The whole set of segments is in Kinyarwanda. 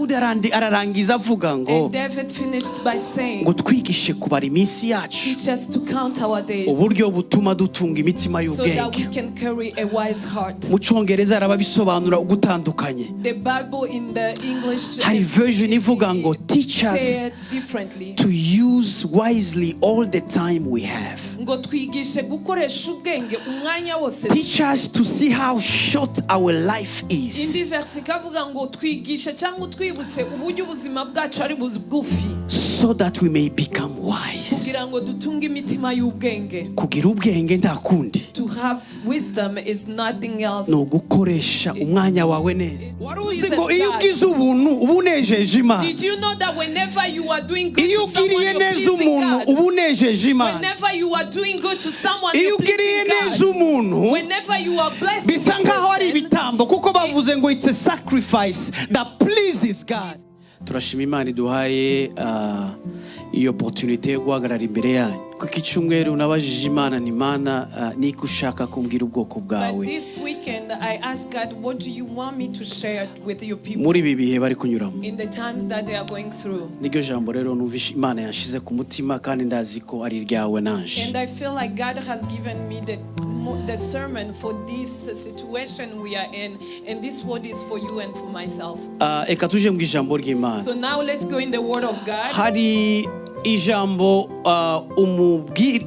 Dawudi ararangiza avuga ngo ngo twigishe kubara iminsi yacu, uburyo butuma dutunga imitima y'ubwenge. Mu Cyongereza arababisobanura ugutandukanye. Hari version ivuga ngo teach us to use wisely all the time we have. Teach us to see how short our life is, so that we may become wise. Kugira ubwenge nta kundi, to have wisdom is nothing else. No gukoresha umwanya wawe neza. Waruzi ngo iyo ugize ubuntu ubunejeje Imana. Did you know that whenever you are doing good to someone, you're pleasing God? Ubunejeje Imana. Whenever you are doing good to someone, you're pleasing God. Whenever you are blessed, bisa nkaho ari ibitambo kuko bavuze ngo it's a sacrifice that pleases God. Turashima Imana iduhaye iyo opportunity yo guhagarara imbere yanyu. Kuko icyumweru nabajije Imana ni Imana niko ushaka kumbwira ubwoko bwawe. This weekend I asked God, what do you want me to share with your people? Muri ibi bihe bari kunyuramo. In the times that they are going through. Niryo jambo rero numvishe Imana yanshize ku mutima kandi ndazi ko ari ryawe nanje. And I feel like God has given me the sermon for this situation we are in, and this word is for you and for myself. Eka tuje mu ijambo ry'Imana. So now let's go in the word of God. Hari ijambo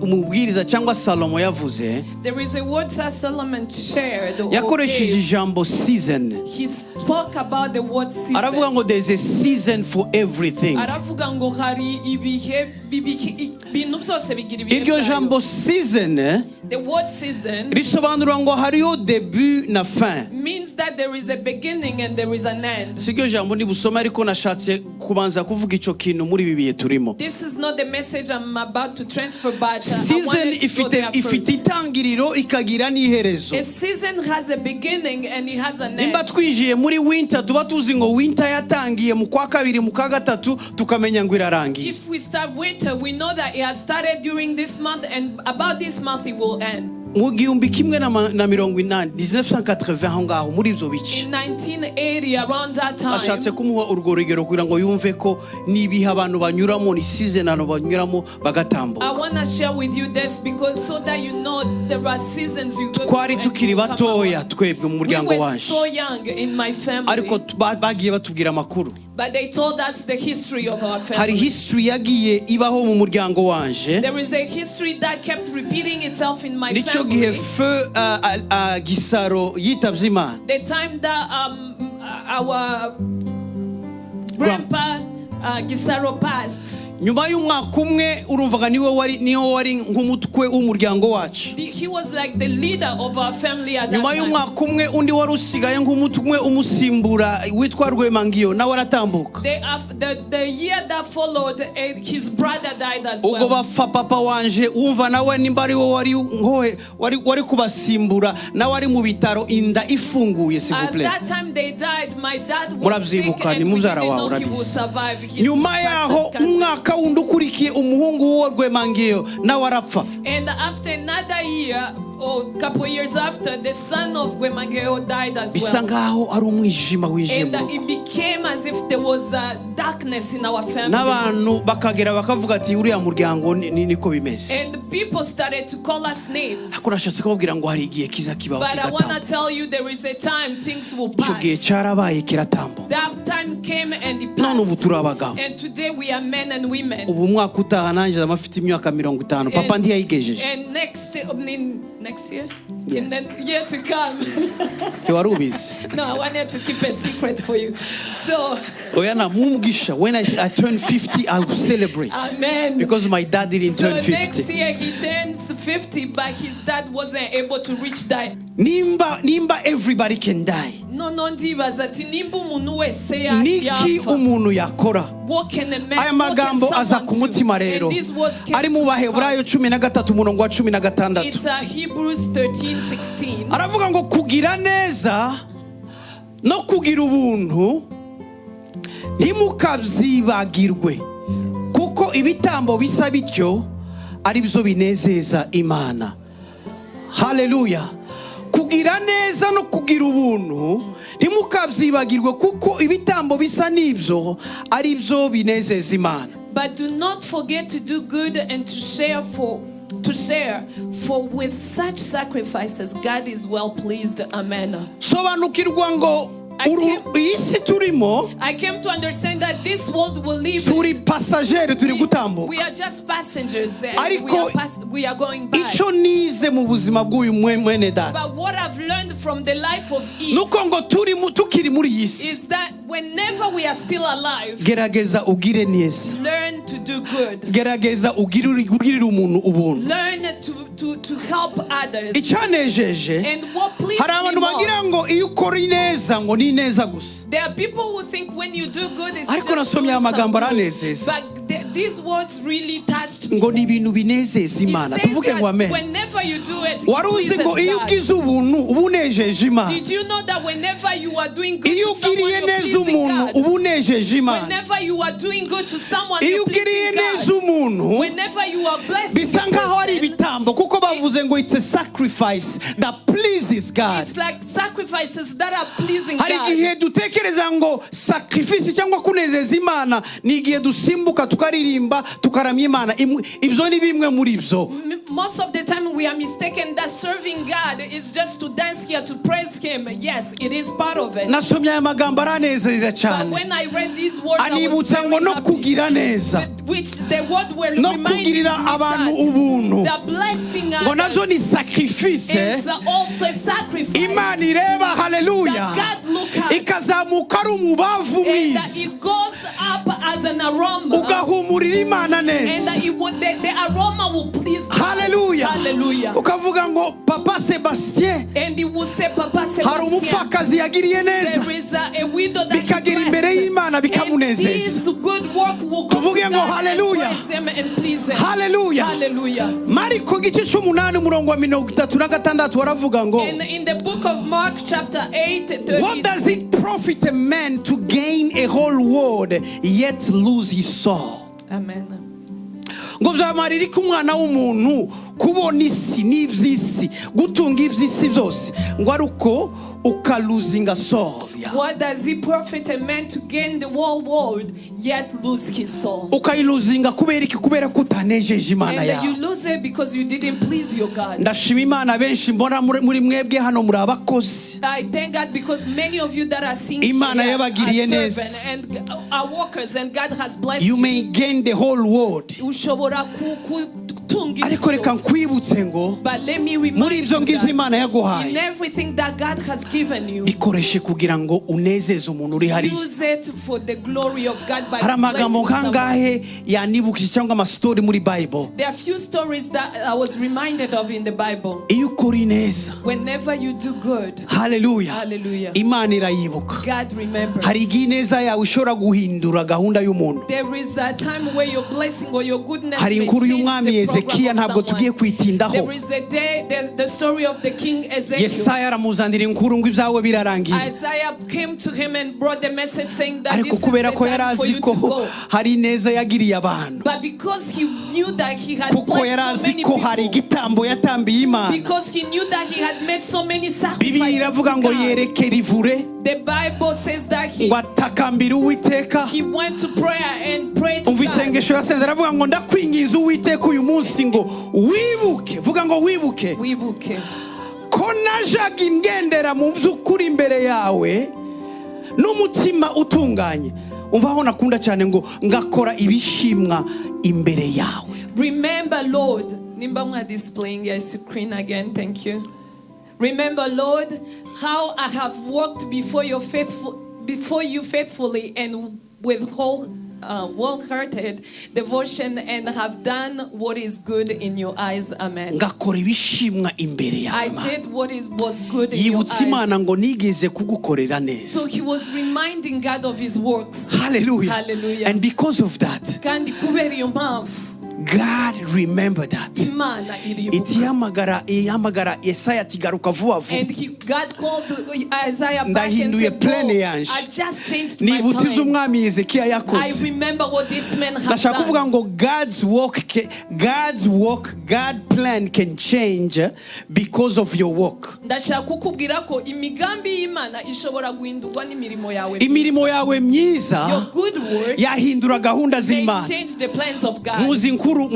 umubwiriza cyangwa Salomo yavuze. There is a word that Solomon shared. Yakoresheje ijambo season. He spoke about the word season. Aravuga ngo there's a season for everything. Aravuga ngo hari ibihe bintu byose bigira ibihe. Iryo jambo season, the word season, risobanura ngo hariyo début na fin. Means that there is a beginning and there is an end. Siryo jambo nibusoma ariko nashatse kubanza kuvuga ico kintu muri bibiye turimo. This is not the message I'm about to transfer, but season ifite itangiriro ikagira n'iherezo. A season has a beginning and it has an end. Nimba twijiye muri winter tuba tuzi ngo winter yatangiye mu kwa kabiri mu kwa gatatu tukamenya ngo irarangiye. If we start winter, we know that it has started during this month and about this month it will end. Mu gihumbi kimwe na 1980 aho ngaho muri ibyo bice. In 1980, around that time. Ashatse kumuha urwo rugero kugira ngo yumve ko nibihe abantu banyuramo ni season abantu banyuramo bagatambuka. I want to share with you this because so that you know there are seasons you go. Twari tukiri batoya twebwe mu muryango waje. So young in my family. Ariko bagiye batubwira amakuru. But they told us the history of our family. Hari history yagiye ibaho mu muryango wanje. There is a history that kept repeating itself in my family. Gihe feu Gisaro yitavye Imana. The time that our grandpa Gisaro passed. Nyuma y'umwaka umwe urumvaga niwe wari nk'umutwe w'umuryango wacu. He was like the leader of our family at that time. Nyuma y'umwaka umwe undi wari usigaye nk'umutwe umusimbura witwa Rwemangiyo nawe aratambuka. The year that followed, his brother died as well. Ubwo bafa papa wanje umva nawe nimba ari wari kubasimbura nawe ari mu bitaro inda ifunguye s'il vous plaît. At that time they died, my dad was sick and we didn't know he would survive. Nyuma yaho umwaka wundi ukurikiye umuhungu wo Rwemangiyo nawe arapfa. And after another year or couple years after, the son of Rwemangiyo died as well. Bisa ngaho ari umwijima wije mu rugo. And it became as if there was a darkness in our family. N'abantu bakagera bakavuga ati uriya muryango niko bimeze. And people started to call us names. Ako nashatse kubabwira ngo hari igihe kiza kibaho kigataha. But I want to tell you there is a time things will pass. Igihe cyarabaye kiratambuka. That time came and it passed. None ubu turabagabo. And today we are men and women. Ubu mwaka utaha nanjye amafite imyaka 50 papa ndi yayigejeje. And next year? Yes. In the year to come. You are ubizi. No, I wanted to keep a secret for you. So Oyana mumugisha when I turn 50 I will celebrate. Amen. Because my dad didn't turn 50. So next year he turns 50 but his dad wasn't able to reach that. Nimba everybody can die. No ndibaza ati nimba umuntu wese yapfa. Niki umuntu yakora. Aya magambo aza ku mutima rero. Ari mu Baheburayo 13 umurongo wa 16. It's Hebrews 13:16. Aravuga ngo kugira neza no kugira ubuntu ntimukabyibagirwe kuko ibitambo bisa bityo ari byo binezeza Imana. Hallelujah. kugira neza no kugira ubuntu ntimukabyibagirwe kuko ibitambo bisa n'ibyo ari byo binezeza Imana. But do not forget to do good and to share, for with such sacrifices God is well pleased. Amen. sobanukirwa ngo iyi si turimo, I came to understand that this world will live. turi pasagere, turi gutambuka. We are just passengers and Ariko we are going by. icyo nize mu buzima bw'uyu mwene data, But what I've learned from the life of Eve nuko ngo tukiri muri iyi si, is that whenever we are still alive, gerageza ugire neza, learn to do good. gerageza ugirire umuntu ubuntu. Learn to help others. Icyanejeje, And what pleases hari me abantu bagira ngo most, iyo ukora neza ngo ni neza gusa. there are people who think when you do good it's Ariko just nasomye doing amagambo some good. aranezeza. But these words really touched me. ngo ni ibintu binezeza It Imana. says Tuvuge ngo that amen. whenever you do it, Wari it uzi ngo pleases iyo God. ugize ubuntu uba unejeje Imana. Did you know that whenever you are doing good Iyo to someone, ugiriye you're neza pleasing umuntu God? uba unejeje Imana. Whenever you are doing good to someone, Iyo you're ugiriye pleasing neza God. umuntu Whenever you are blessing bisa a nkaho ari person, ibitambo, kuko bavuze ngo it's a sacrifice that pleases God. it's like sacrifices that are pleasing Hari God. igihe dutekereza ngo sacrifice cyangwa kunezeza Imana ni igihe dusimbuka tukaririmba tukaramya Imana. Ibyo ni bimwe muri byo. Most of the time we are mistaken that serving God is just to dance here to praise Him. Yes, it is part of it. Nasomye aya magambo aranezeza But cyane, when I read these words, I was anibutsa ngo very no happy. kugira neza, Which the word will no remind me kugirira abantu ubuntu, that the blessing ngo nabyo ni sacrifice is also a sacrifice. Imana ireba. Haleluya. That God look at Ikazamuka ari umubavu and that mwiza, it goes up as an aroma. ugahumurira Imana And neza. that it would, the aroma will please God. Haleluya. Hallelujah. Ukavuga ngo Papa Sebastien, And he will say, Papa hari Sebastian, umupfakazi yagiriye neza, there is a widow that bikagera imbere y'Imana and bikamunezeza. this good work will go Tuvuge to ngo God and hallelujah. praise Him and please Him. Haleluya. Hallelujah. Mariko gice cy'umunani umurongo wa 36 waravuga ngo, And in the book of Mark chapter 8, what does it profit a man to gain a whole world yet lose his soul? Amen. ngo byamarira iki umwana w'umuntu kubona isi n'iby'isi, gutunga iby'isi byose, ngo ari uko ukaluzinga soul yawe. What does it profit a man to gain the whole world yet lose his soul? Ukayiluzinga kubera iki? Kubera ko utanejeje Imana And you yawe. lose it because you didn't please your God. Ndashima Imana benshi mbona muri mwebwe hano muri abakozi. I thank God because many of you that are singing Imana here yabagiriye are neza. servant and are workers and God has blessed You may gain the whole world. ushobora kutunga Ariko reka isi. nkwibutse ngo But let me muri remind ibyo you ngibyo that Imana in yaguhaye, everything that God has given you, bikoreshe kugira ngo unezeze umuntu uri hariya. use it for the glory of God by Hari amagambo blessing someone. nkangahe yanibukije cyangwa amastori muri Bible. There are few stories that I was reminded of in the Bible. Iyo ukora neza, Whenever you do good, haleluya, hallelujah, Imana irayibuka. God remembers. Hari igihe ineza yawe ishobora guhindura gahunda y'umuntu. There is a time where your blessing or your goodness Hari may inkuru change y'umwami the program Hezekiya of ntabwo tugiye someone. kwitindaho. There is a day, the story of the king Ezekiel. Yesaya aramuzanira inkuru ngo ibyawe birarangiye, Isaiah came to him and brought the message saying that ariko this is kubera the ko yari time for azi you ko to go. hari ineza yagiriye abantu, But because he knew that he had kuko yari blessed so azi many ko hari people, igitambo yatambiye Imana, because he knew that he had made so many Bibiliya sacrifices iravuga to ngo God, yerekera ivure, the Bible says that ngo atakambira Uwiteka. he went to prayer and prayed to Umva God. isengesho yaseze aravuga ngo ndakwingiza Uwiteka uyu munsi ngo wibuke, vuga ngo wibuke Wibuke. ko najaga ngendera mu by'ukuri imbere yawe n'umutima utunganye. Umva aho nakunda cyane ngo ngakora ibishimwa imbere yawe. Remember, Lord, nimba mwa displaying your screen again, thank you. Remember, Lord, how I have walked before you faithfully and with wholehearted devotion and have done what is good in your eyes. Amen. Ngakora ibishimwa imbere I yawe. did what was good in your Yibutse Imana eyes. ngo nigeze kugukorera neza. So he was reminding God of his works. Hallelujah. Hallelujah. And because of that, Kandi kubera iyo mpamvu, God remember that. Imana iribuka. Ihamagara Yesaya ati garuka vuba vuba. And God called Isaiah back and Ndahinduye said, plan "Go, yanje. I just changed my Nibutse plan. umwami Hezekiya I yakoze. remember what this man has Ndashaka kuvuga done." ngo God's plan can change because of your work. Ndashaka kukubwira ko imigambi y'Imana ishobora guhindurwa n'imirimo yawe. Imirimo yawe myiza Your good work yahindura gahunda may z'Imana. change the plans of God. Muzi nkuru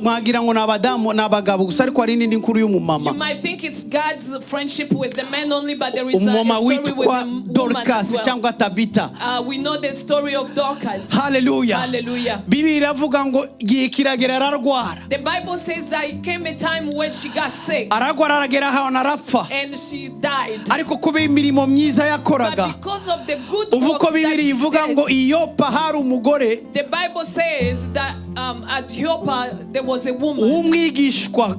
mwagira ngo nabadamu nabagabo gusa ariko hari n'indi nkuru You y'umumama. might think it's God's friendship with the men only, but there is a Umumama story with the witwa woman Dorcas as well. cyangwa Tabita. We know the story of Dorcas. Hallelujah. Hallelujah. Bibiri iravuga ngo gihe kiragera ararwara. The Bible says that it came a time where she got sick Aragwara aragera aho arapfa. and she died. Ariko kubera imirimo myiza yakoraga. But because of the good Uvuko works that Bibiri she ivuga ngo did, Iyopa hari umugore the Bible says that at Joppa there was a woman. umwigishwa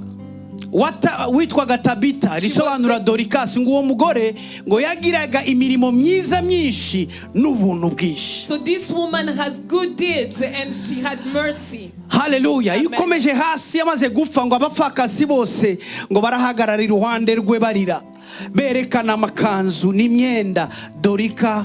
witwaga Tabita risobanura Dorcas ngo uwo mugore ngo yagiraga imirimo myiza myinshi n'ubuntu bwinshi. So this woman has good deeds and she had mercy. Hallelujah. Iyo ukomeje hasi yamaze gupfa ngo abapfakazi bose ngo barahagarara iruhande rwe barira berekana amakanzu n'imyenda Dorika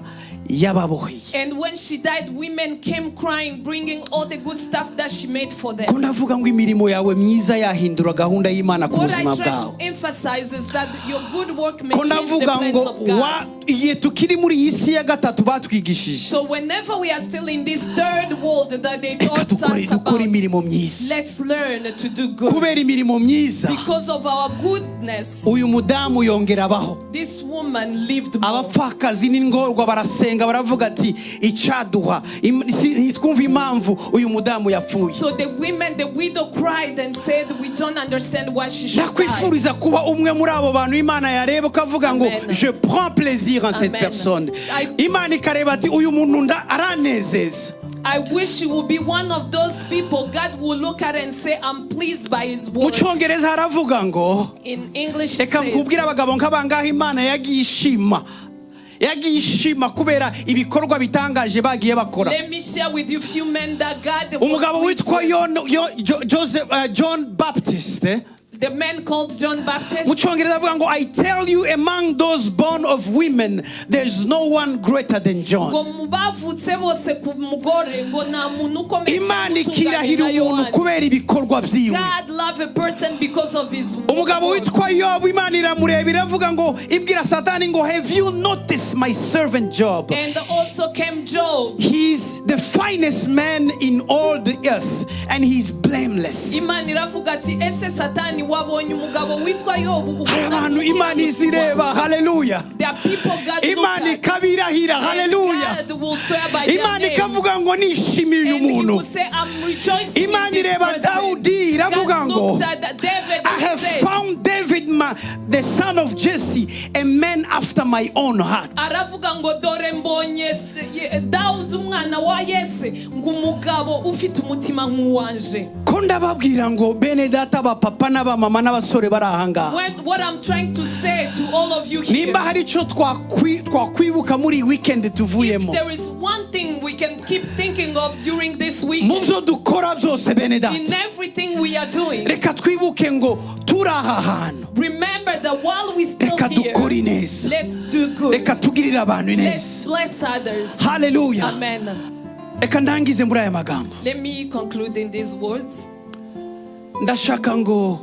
yababoheye. And when she died, women came crying, bringing all the good stuff that she made for them. Ko ndavuga ngo imirimo yawe myiza yahindura gahunda y'Imana ku What I buzima try bwawe. to emphasize is that your good work may Ko change the ndavuga plans ngo of God. igihe tukiri muri iyi si ya gatatu batwigishije. So whenever we are still in this third world that they Reka taught us dukore about, imirimo myiza. let's learn to do good. Kubera imirimo myiza Because of our goodness, uyu mudamu yongera abaho. this woman lived more. Abapfakazi n'ingorwa barasenga baravuga ati icaduha ntitwumva impamvu uyu mudamu yapfuye. So the women, the widow cried and said, we don't understand why she should die. Nakwifuriza kuba umwe muri abo bantu Imana yareba ukavuga ngo Amen. je prends plaisir en cette Amen. personne. Imana ikareba ati uyu muntu aranezeza. I wish you would be one of those people God will look at and say, I'm pleased by his Mu word. Cyongereza haravuga ngo In English it reka says, nkubwire abagabo nk'abangahe Imana yagiye ishima kubera ibikorwa bitangaje bagiye bakora. let me share with you a few men that God Umugabo was pleased witwa with. John Baptist. The man called John Baptist. Mu Cyongereza avuga ngo I tell you among those born of women there's no one greater than John. ngo mubavutse bose ku mugore ngo nta muntu ukomeye Imana ikirahira umuntu kubera ibikorwa byiwe. God love a person because of his Umugabo work. witwa Yobu Imana iramureba iravuga ngo ibwira Satani ngo have you noticed my servant Job? And also came Job. He's the finest man in all the earth and he's blameless. Imana iravuga ati ese Satani wabonye umugabo witwa Yobu. Hari abantu Imana izireba. Hallelujah. There are people God Imana look at. ikabirahira. Hallelujah. God will swear by their Imana names. ikavuga ngo nishimiye uyu And he will muntu. say, I'm rejoicing Imana in this ireba person. Dawudi iravuga God ngo looked at David I and have said, found David the son of Jesse a man after my own heart. aravuga ngo dore mbonye Dawudi umwana wa Yese ngo umugabo ufite umutima nk'uwanje. Ko ndababwira ngo bene data ba papa n'abamama n'abasore bari ahangaha. What I'm trying to say to all of you here, Nimba hari icyo twakwibuka muri weekend tuvuyemo. there is one thing we can keep thinking of during this week. Mu byo dukora byose bene In data. everything we are doing, Reka twibuke ngo turi aha hantu. remember that while we still Reka here, dukore neza. let's do good. Reka tugirire abantu Let's neza. bless others. Hallelujah. Amen. Reka ndangize muri aya magambo. Let me conclude in these words. Ndashaka ngo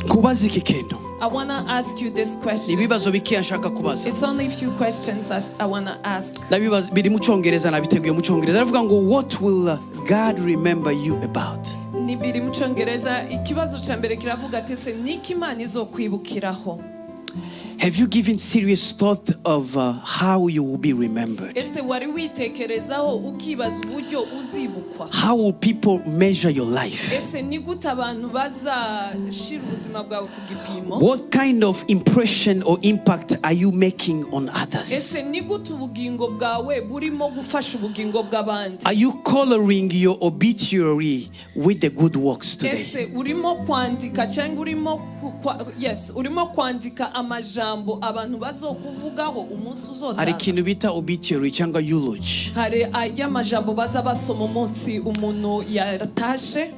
kubaza iki kintu. I want to ask you this question. Ibibazo bikeya nshaka kubaza. It's only a few questions I want to ask. Ndabibaza biri mu Cyongereza nabiteguye mu Cyongereza. Aravuga ngo what will God remember you about? Nibiri mu Cyongereza ikibazo cya mbere kiravuga ati se niki Imana izokwibukiraho? Have you given serious thought of how you will be remembered? Ese wari witekerezaho ukibaza uburyo uzibukwa? How will people measure your life? Ese ni gute abantu bazashira ubuzima bwawe ku gipimo? What kind of impression or impact are you making on others? Ese ni gute ubugingo bwawe burimo gufasha ubugingo bw'abandi? Are you coloring your obituary with the good works today? Ese urimo kwandika cyangwa urimo kwandika amajambo abantu bazokuvugaho umunsi Hari uzotaha? ikintu bita obituary cyangwa eulogy. Hari ay'amajambo baza basoma umunsi umuntu yaratashe.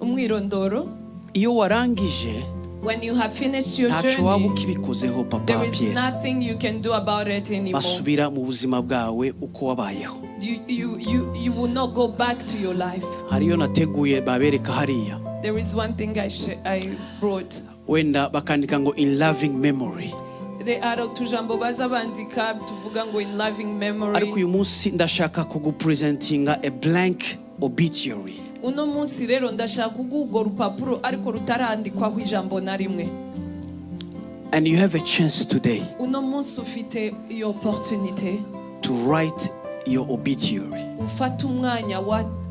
umwirondoro. iyo warangije When you have finished your ntaco waba journey, ukibikozeho papa there is Pierre. nothing you can do about it anymore. basubira mu buzima bwawe uko wabayeho. You will not go back to your life. hariyo nateguye babereka hariya, There is one thing I wrote. wenda bakandika ngo in loving memory, Hari utujambo baza bandika tuvuga ngo in loving memory. ariko uyu munsi ndashaka kugupresentinga a blank obituary. Uno munsi rero ndashaka kuguha rupapuro ariko rutarandikwaho ijambo na rimwe. And you have a chance today Uno munsi ufite iyo opportunity to write your obituary ufata umwanya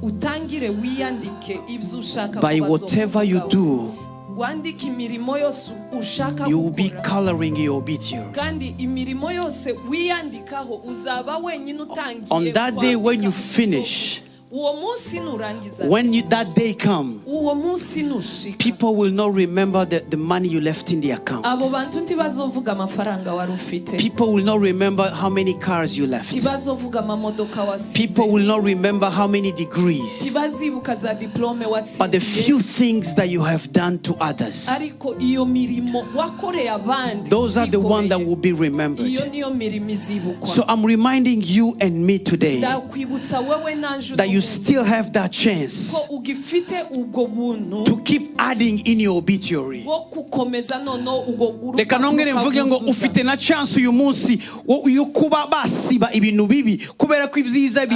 utangire wiyandike ibyo ushaka by whatever you do. wandike imirimo yose ushaka You will be gukora coloring your obituary. kandi imirimo yose wiyandikaho uzaba wenyine utangiye On that day when you kwandika. finish, uwo munsi nurangiza when that day come, uwo munsi nushika people will not remember the money you left in the account. abo bantu ntibazovuga amafaranga wari ufite, People will not remember how many cars you left. ntibazovuga amamodoka wasize, People will not remember how many degrees, ntibazibuka za diplome but the watsindiye, few things that you have done to others, ariko iyo mirimo wakoreye abandi those are the ones that uzikoreye, will be remembered. iyo niyo mirimo izibukwa. So I'm reminding you and me today ndakwibutsa wewe nanje that you uno still have that chance ko ugifite ubwo buntu to keep adding in your obituary. bwo gukomeza noneho ubwo Reka nongere mvuge ngo ufite na chance uyu munsi yo kuba basiba ibintu bibi kubera ko ibyiza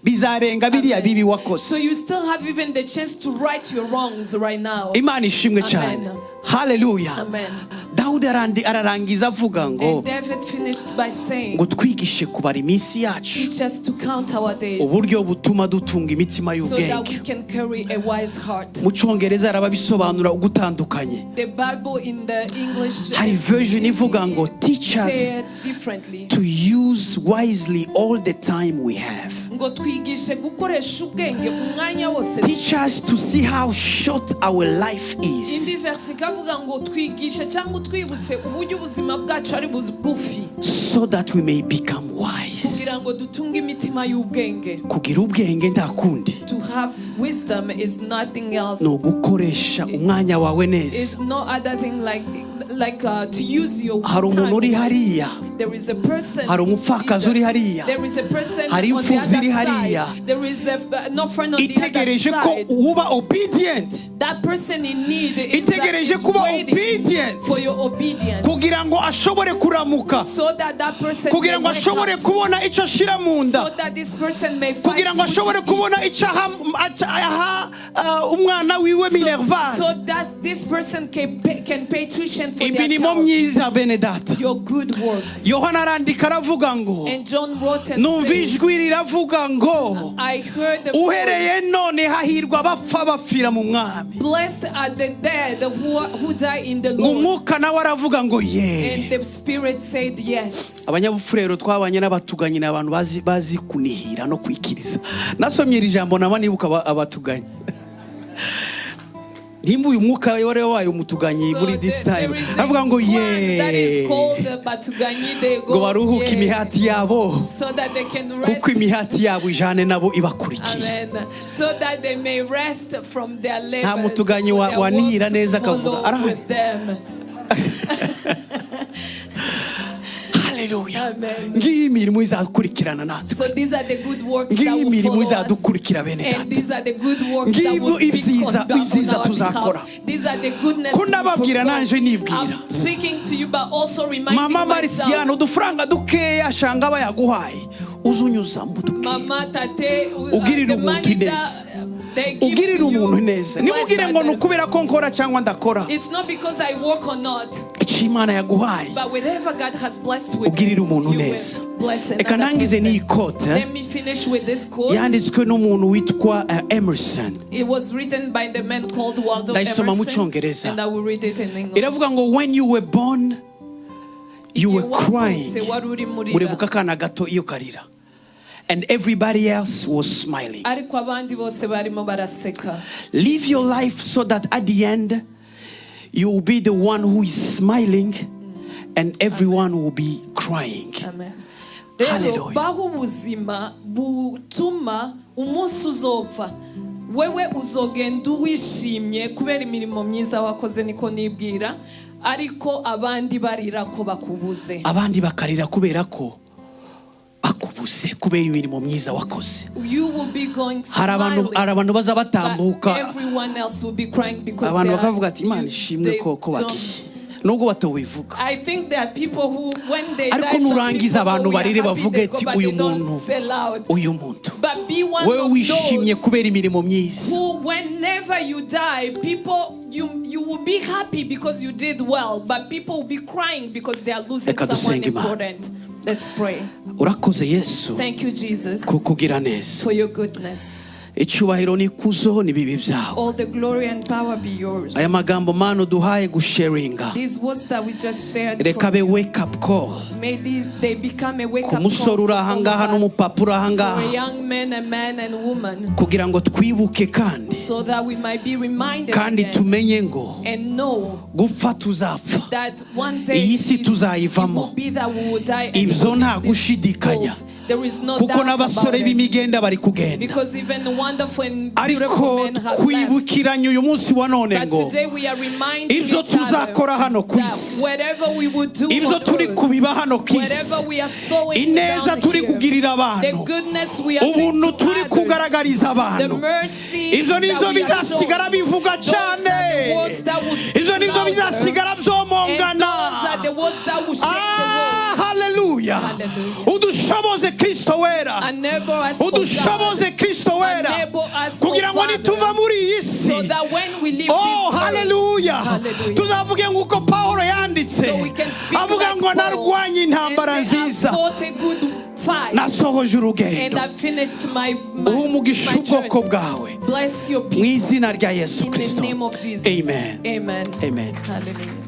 bizarenga biriya bibi So wakoze. you still have even the chance to right your wrongs right now. Imana ishimwe cyane. Amen. Hallelujah. Amen. Dawudi ararangiza avuga ngo And David finished by saying, ngo twigishe kubara iminsi yacu, teach us to count our days uburyo butuma dutunga imitima so that we y'ubwenge. can carry a wise heart. Mu Cyongereza arababisobanura ugutandukanye. The Bible in the English Hari version ivuga ngo teach us say it differently. to use wisely all the time we have. Ngo twigishe gukoresha ubwenge umwanya wose. Teach us to see how short our life Indi is, verse ikavuga ngo twigishe cyangwa twibutse uburyo ubuzima bwacu ari bugufi so that we may become wise. kugira ngo dutunge imitima y'ubwenge. Kugira ubwenge nta kundi To have wisdom is nothing else. ni ugukoresha umwanya wawe neza. Is no other thing like to use your Hari umuntu uri hariya, There is a person. hari umupfakazi uri hariya, There is a person hari on the imfubyi iri other hariya, side. There is no friend on the other itegereje ko side. uba obedient, That person in need is itegereje kuba obedient for your obedience. kugira ngo ashobore kuramuka, So that person kugira ngo may wake ashobore up. kubona icyo ashira mu nda, So that this person may find kugira ngo food ashobore to eat. kubona icyo aha umwana wiwe minerval. So that this person can pay tuition for their Imirimo child. myiza bene data. Your good works. Yohana arandika aravuga ngo And John wrote and numva said, ijwi riravuga ngo I heard the uhereye voice, none hahirwa abapfa bapfira mu mwami. blessed are the dead who die in the Ngo Lord. umwuka nawe aravuga ngo And ye. the Spirit said yes. Abanyabufurero twabanye n'abatuganyi ni abantu bazi kunihira no kwikiriza. Nasomye iri jambo naba nibuka abatuganyi. Nimba uyu mwuka wari wabaye umutuganyi So muri this there time is a avuga ngo one that is ye, called Batuganyi. They ngo go baruhuke yeah, imihati yabo so that they can kuko rest. imihati yabo ijane nabo ibakurikiye. Amen. So that they may rest from their labors. Nta mutuganyi for their wanihira works neza follow akavuga arahari. with them. Hallelujah. Amen. Ngiyi imirimo izakurikirana natwe. So these are the good works that Ngiyi will imirimo follow us. izadukurikira bene And data. these are the good works that Ngibi will speak ibyiza on ibyiza our tuzakora. behalf. These are the goodness Ko we ndababwira perform. nanje nibwira. I'm speaking to you but also reminding Mama Marisiano myself. udufaranga dukeya shanga bayaguhaye uzunyuza mu duke. Mama tate Ugirira the umuntu money neza. that they give Ugirira to umuntu you, neza. bless Nimubwire ngo others. nukubera ko nkora cyangwa ndakora. It's not because I work or not, Icyo Imana yaguhaye but whatever God has blessed with ugirira umuntu you neza. will bless Reka another nangize person. n'iyi kote Let me finish with this quote. yanditswe n'umuntu witwa Emerson. It was written by the man called Waldo Ndayisoma mu Emerson, Cyongereza. and I will read it in English. Iravuga ngo when you were born you were crying. wari uri murira. Muribuka akana gato iyo karira. And everybody else was smiling. Ariko abandi bose barimo baraseka. Live your life so that at the end you will be the one who is smiling and everyone will be crying. Amen. Rero Hallelujah. baho ubuzima butuma umunsi uzopfa wewe uzogenda wishimye kubera imirimo myiza wakoze, niko nibwira, ariko abandi barira ko bakubuze. Abandi bakarira kubera ko bakubuze kubera imirimo myiza wakoze. You will be going Hari abantu baza batambuka, everyone else will be crying because abantu bakavuga ati Imana ishimwe ko bagiye, nubwo batawivuga. I think there are people who when they ariko nurangiza abantu barire bavuge ati uyu muntu wewe wishimye kubera imirimo myiza. Who whenever you die, people you will be happy because you did well, but people will be crying because they are losing someone important. Let's pray. Urakoze Yesu. Thank you, Jesus, kugira neza, for your goodness. Icyubahiro n'ikuzo nibibi byawe. All the glory and power be yours. Aya magambo mano duhaye gusharinga, These words that we just shared, reka be wake up call. May they become a wake up call Kumusoro urahangaha n'umupapa for urahangaha, a young man, a man and woman, kugira ngo twibuke kandi so that we might be reminded kandi again tumenye ngo and know gupfa tuzapfa, that one day iyi si it tuzayivamo. will be that we will die, and Ibyo nta this gushidikanya, world. There is no kuko doubt about n'abasore it. b'imigenda bari kugenda. Because even wonderful and Ariko beautiful men have left. twibukiranye uyu munsi wa none But ngo today we are reminding ibyo each other tuzakora hano ku that isi, whatever we will do ibyo on turi earth, kubiba hano ku isi, whatever we are sowing ineza down turi here, kugirira the abantu, goodness we are doing ubuntu to turi others, kugaragariza the abantu, mercy ibyo nibyo that we are bizasigara showing, bivuga those are cyane, the words that will speak ibyo nibyo louder, bizasigara and byomongana. those are the words that will shake the world. Haleluya. Hallelujah. Udushoboze Kristo wera, Enable us, oh God, udushoboze Kristo wera, enable us, kugira ngo oh Father, nituva muri iyi si, so that when we leave oh this world, haleluya, Hallelujah, tuzavuge nk'uko Pawulo yanditse, so we can speak avuga like ngo Paul narwanye intambara and say, nziza, I've fought a good fight, nasohoje and urugendo. I finished my Umugisha ubwoko journey. bwawe Bless your mu people izina rya Yesu in the Kristo. name of Jesus. Amen. Amen. Amen. Hallelujah.